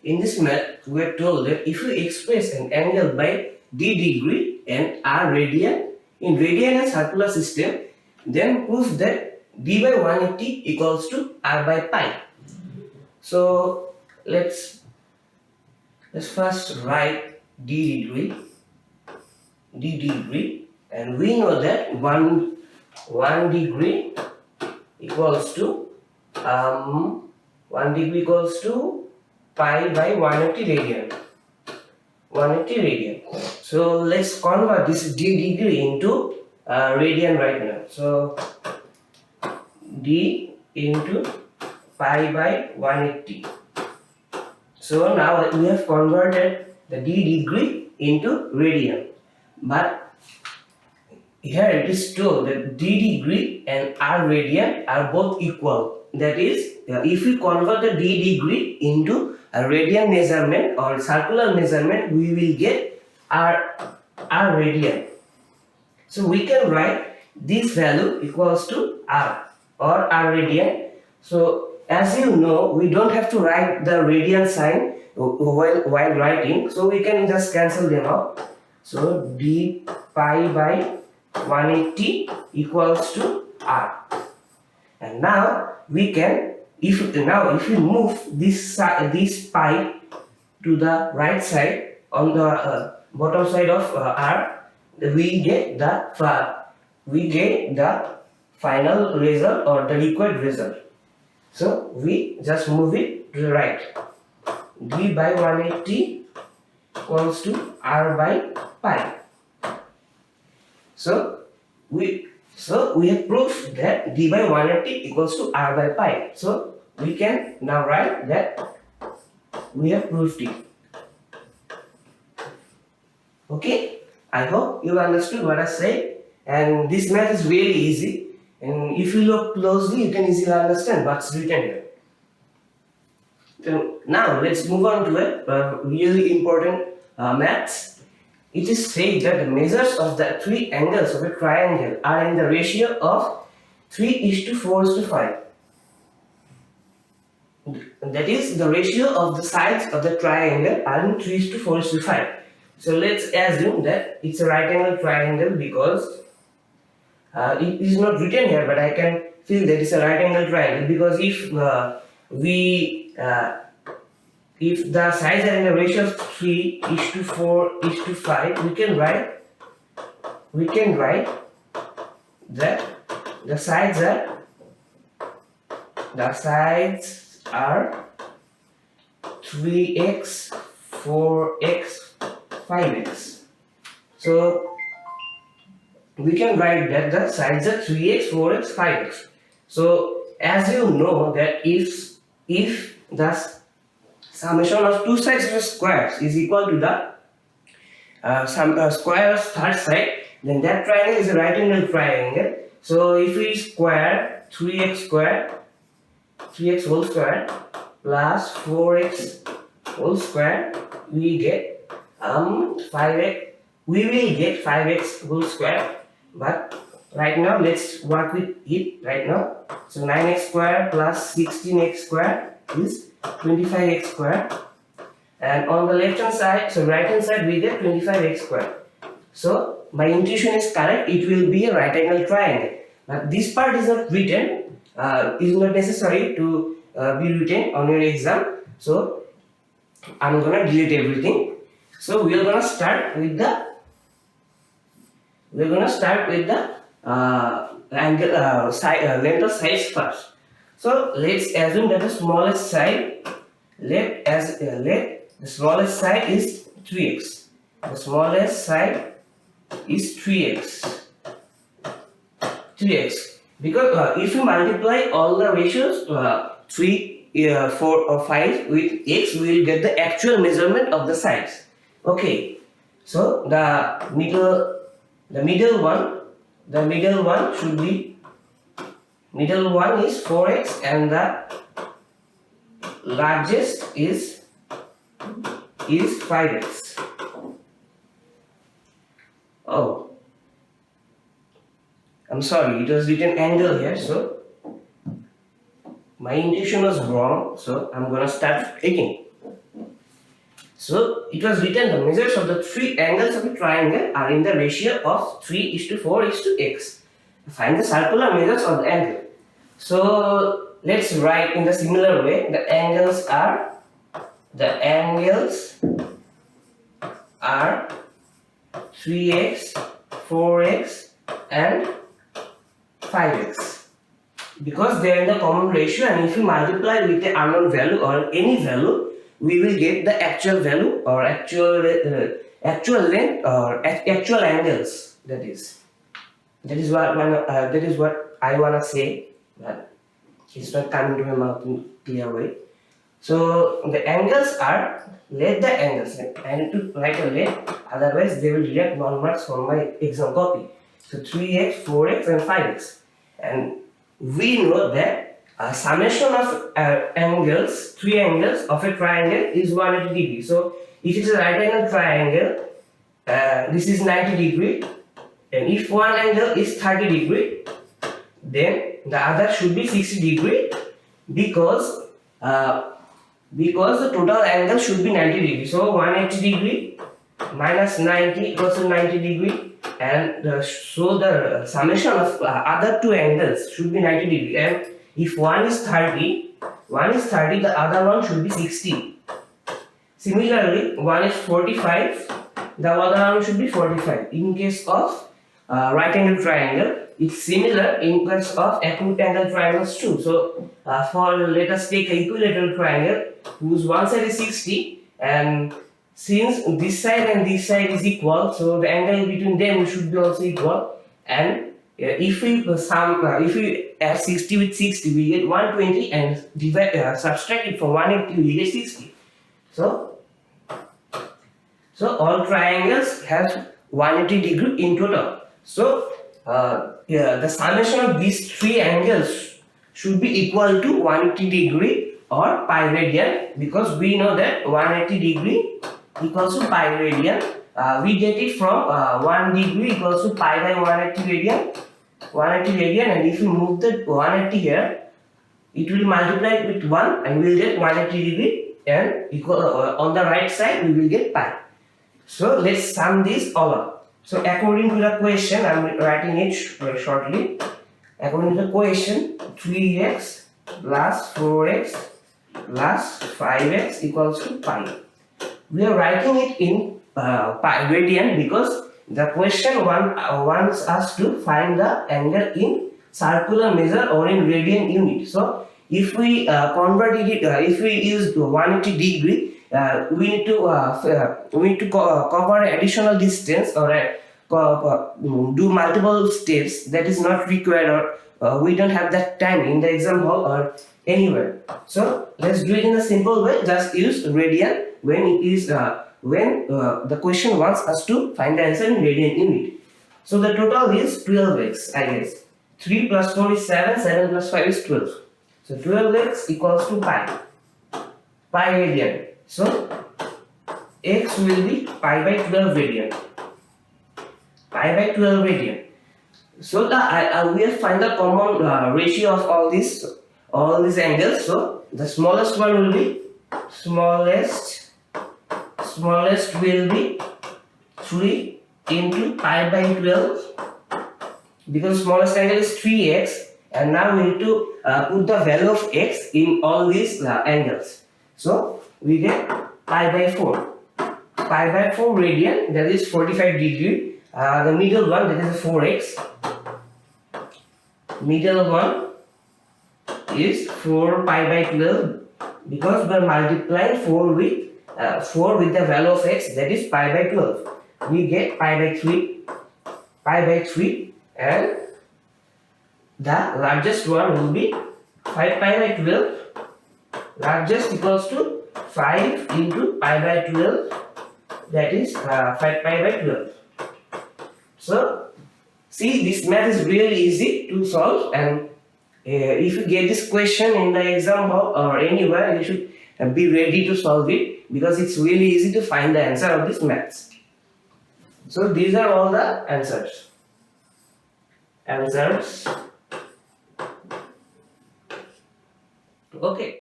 in this math, we are told that if you express an angle by d degree and r radian in radian and circular system, then prove that d by 180 equals to r by pi. So let's first write d degree, and we know that 1 degree equals to 1 degree equals to pi by 180 radian. 180 radian. So let's convert this d degree into radian right now. So d into pi by 180. So now we have converted the d degree into radian. But here it is told that d degree and r radian are both equal. That is, if we convert the d degree into a radian measurement or circular measurement, we will get r radian. So we can write this value equals to r or r radian. So as you know, we don't have to write the radian sign while writing, so we can just cancel them out. So d pi by 180 equals to r. And now we can, if we move this pi to the right side on the bottom side of r, we get the final result or the required result. So we just move it to the right. D by 180 equals to r by pi. So we have proved that d by 180 equals to r by pi. So we can now write that we have proved it. Okay, I hope you understood what I said, and this math is really easy, and if you look closely you can easily understand what's written here. So now let's move on to a really important maths. It is said that the measures of the three angles of a triangle are in the ratio of 3:4:5. That is, the ratio of the sides of the triangle are in 3:4:5. So let's assume that it's a right angle triangle because it is not written here, but I can feel that it's a right angle triangle because if the sides are in the ratio of 3:4:5, we can write that the sides are 3x, 4x, 5x. So we can write that the sides are 3x, 4x, 5x. So as you know that if the summation of two sides of squares is equal to the square of third side, then that triangle is a right angle triangle. So if we square 3x whole square plus 4x whole square, we get 5x. We will get 5x whole square. But right now let's work with it right now. So 9x square plus 16x square is 25x square, and on the left hand side, so right hand side, we get 25x square. So my intuition is correct, it will be a right angle triangle. But this part is not written, is not necessary to be written on your exam. So I'm gonna delete everything. So we are gonna start with the angle length of sides first. So let's assume that the smallest side, let the smallest side is 3x. The smallest side is 3x. Because if you multiply all the ratios 3, 4 or 5 with x, we will get the actual measurement of the sides. Okay. So the middle one should be, middle one is 4x, and the largest is 5x. Oh, I'm sorry, it was written angle here, so my intuition was wrong, so I'm gonna start again. So it was written the measures of the three angles of a triangle are in the ratio of 3:4:x. Find the circular measures of the angle. So let's write in the similar way. The angles are 3x, 4x and 5x, because they are in the common ratio, and if we multiply with the unknown value or any value, we will get the actual value or actual length or actual angles. That is what I wanna say, but it's not coming to my mouth in clear way. So the angles are, let the angles, I need to write a let, otherwise they will deduct 1 marks from my exam copy. So 3x, 4x and 5x, and we know that summation of angles, three angles of a triangle is 180 degree. So if it is a right angle triangle, this is 90 degree, and if one angle is 30 degree, then the other should be 60 degree, because the total angle should be 90 degree. So 180 degree minus 90 equals to 90 degree, and so the summation of other two angles should be 90 degree. And if one is 30, the other one should be 60. Similarly, one is 45, the other one should be 45. In case of right angle triangle, it's similar in case of acute angle triangles too. So let us take an equilateral triangle whose one side is 60, and since this side and this side is equal, so the angle between them should be also equal. And if we add 60 with 60, we get 120, and subtract it from 180, we get 60. So all triangles have 180 degree in total. So the summation of these three angles should be equal to 180 degree or pi radian, because we know that 180 degree equals to pi radian. We get it from 1 degree equals to pi by 180 radian, and if we move the 180 here, it will multiply with 1 and we will get 180 degree, and equal on the right side we will get pi. So let's sum this all up. So according to the question, I am writing it shortly. According to the question, 3x plus 4x plus 5x equals to pi. We are writing it in pi radian because the question wants us to find the angle in circular measure or in radian unit. So if we convert it, if we use 180 degree, we need to cover additional distance or do multiple steps that is not required, or we don't have that time in the exam hall or anywhere. So let's do it in a simple way. Just use radian when it is when the question wants us to find the answer in radian unit. So the total is 12x, I guess. 3 plus 4 is 7, 7 plus 5 is 12. So 12x equals to pi radian. So x will be pi by 12 radian. Pi by 12 radian. So we have find the common ratio of all these angles. So the smallest one will be smallest will be 3 into pi by 12, because smallest angle is 3x, and now we need to put the value of x in all these angles. So we get pi by 4 radian, that is 45 degree. The middle one, that is 4x. Middle one is 4 pi by 12, because we are multiplying 4 with the value of x, that is pi by 12. We get pi by 3, and the largest one will be 5 pi by 12. Largest equals to 5 into pi by 12, that is 5 pi by 12. So see, this math is really easy to solve, and if you get this question in the exam hall or anywhere, you should be ready to solve it, because it's really easy to find the answer of this maths. So these are all the answers. Okay.